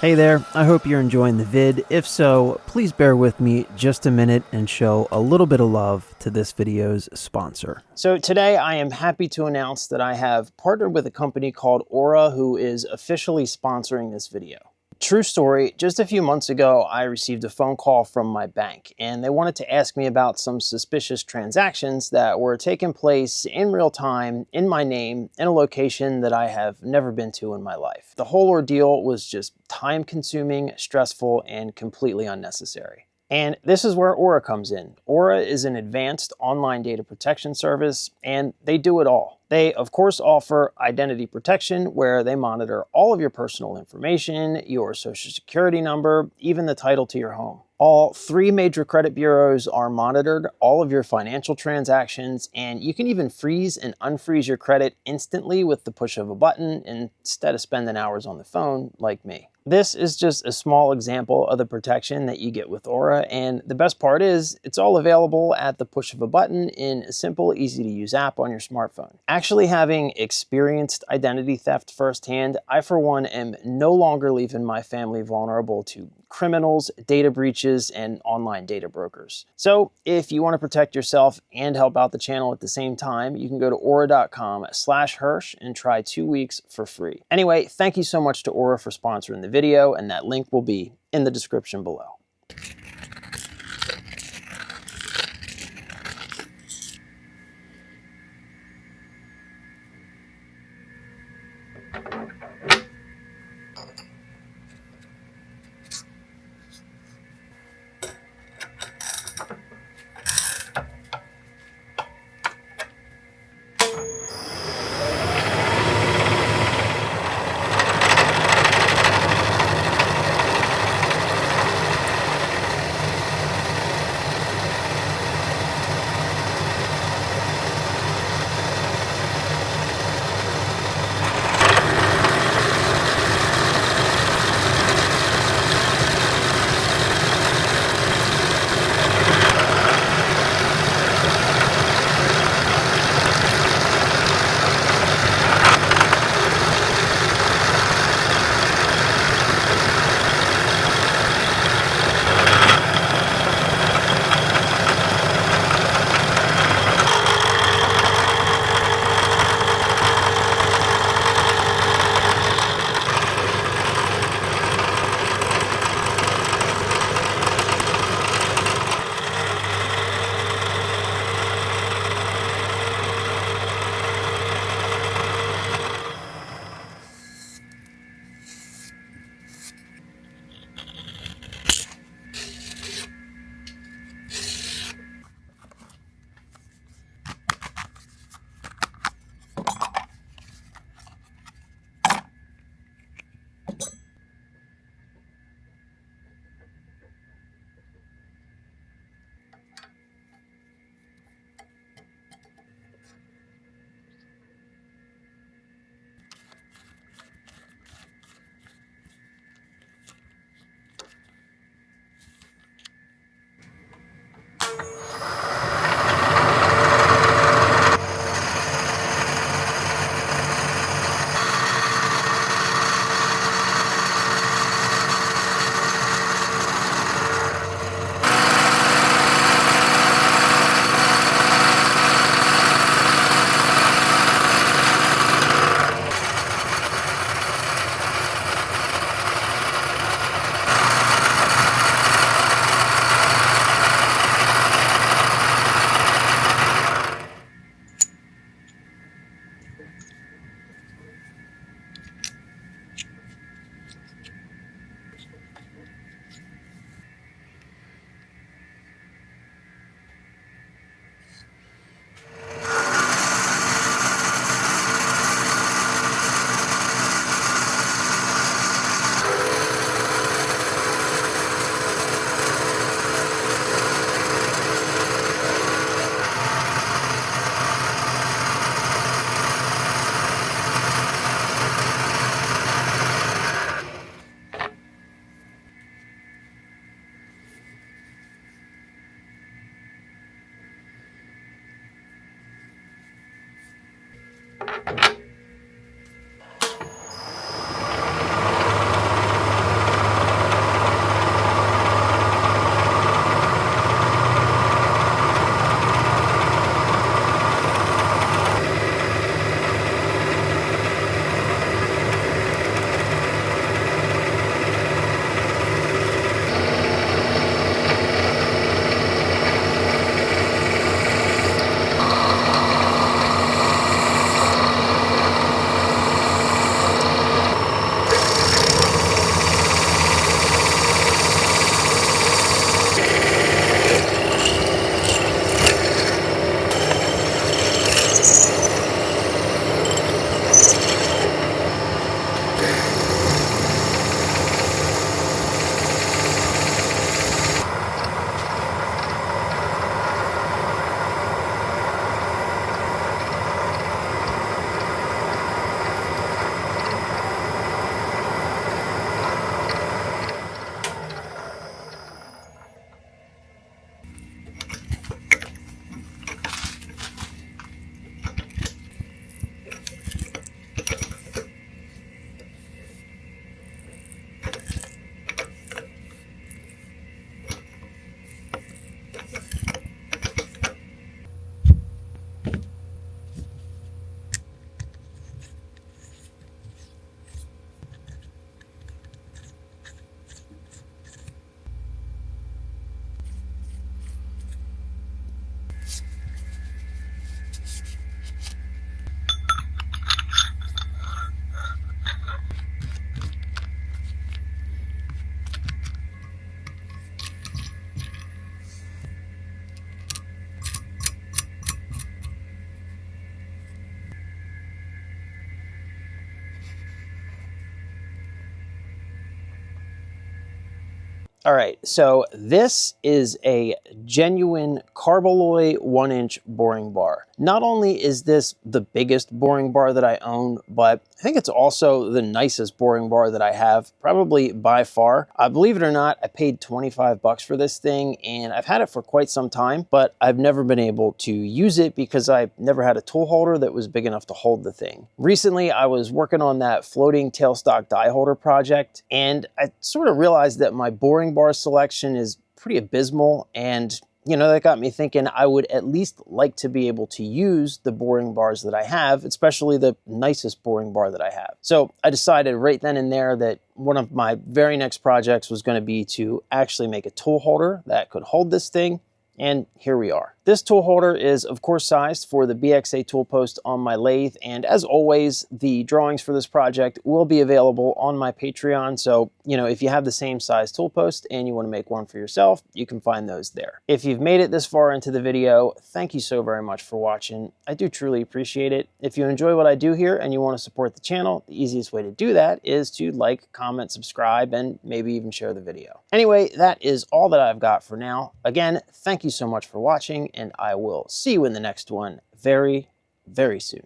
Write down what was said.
Hey there, I hope you're enjoying the vid. If so, please bear with me just a minute and show a little bit of love to this video's sponsor. So today I am happy to announce that I have partnered with a company called Aura who is officially sponsoring this video. True story, just a few months ago, I received a phone call from my bank and they wanted to ask me about some suspicious transactions that were taking place in real time in my name in a location that I have never been to in my life. The whole ordeal was just time consuming, stressful, and completely unnecessary. And this is where Aura comes in. Aura is an advanced online data protection service, and they do it all. They, of course, offer identity protection where they monitor all of your personal information, your social security number, even the title to your home. All 3 major credit bureaus are monitored, all of your financial transactions, and you can even freeze and unfreeze your credit instantly with the push of a button instead of spending hours on the phone like me. This is just a small example of the protection that you get with Aura, and the best part is it's all available at the push of a button in a simple, easy-to-use app on your smartphone. Actually having experienced identity theft firsthand, I for one am no longer leaving my family vulnerable to criminals, data breaches, and online data brokers. So if you want to protect yourself and help out the channel at the same time, you can go to aura.com/Hirsch and try 2 weeks for free. Anyway, thank you so much to Aura for sponsoring the video, and that link will be in the description below. All right, so this is a genuine Carbaloy 1-inch boring bar. Not only is this the biggest boring bar that I own, but I think it's also the nicest boring bar that I have, probably by far. Believe it or not, I paid 25 bucks for this thing, and I've had it for quite some time, but I've never been able to use it because I never had a tool holder that was big enough to hold the thing. Recently, I was working on that floating tailstock die holder project, and I sort of realized that my boring bar selection is pretty abysmal, and you know, that got me thinking I would at least like to be able to use the boring bars that I have, especially the nicest boring bar that I have. So I decided right then and there that one of my very next projects was going to be to actually make a tool holder that could hold this thing, and here we are. This tool holder is, of course, sized for the BXA tool post on my lathe, and as always, the drawings for this project will be available on my Patreon, so, you know, if you have the same size tool post and you want to make one for yourself, you can find those there. If you've made it this far into the video, thank you so very much for watching. I do truly appreciate it. If you enjoy what I do here and you want to support the channel, the easiest way to do that is to like, comment, subscribe, and maybe even share the video. Anyway, that is all that I've got for now. Again, thank you so much for watching, and I will see you in the next one very, very soon.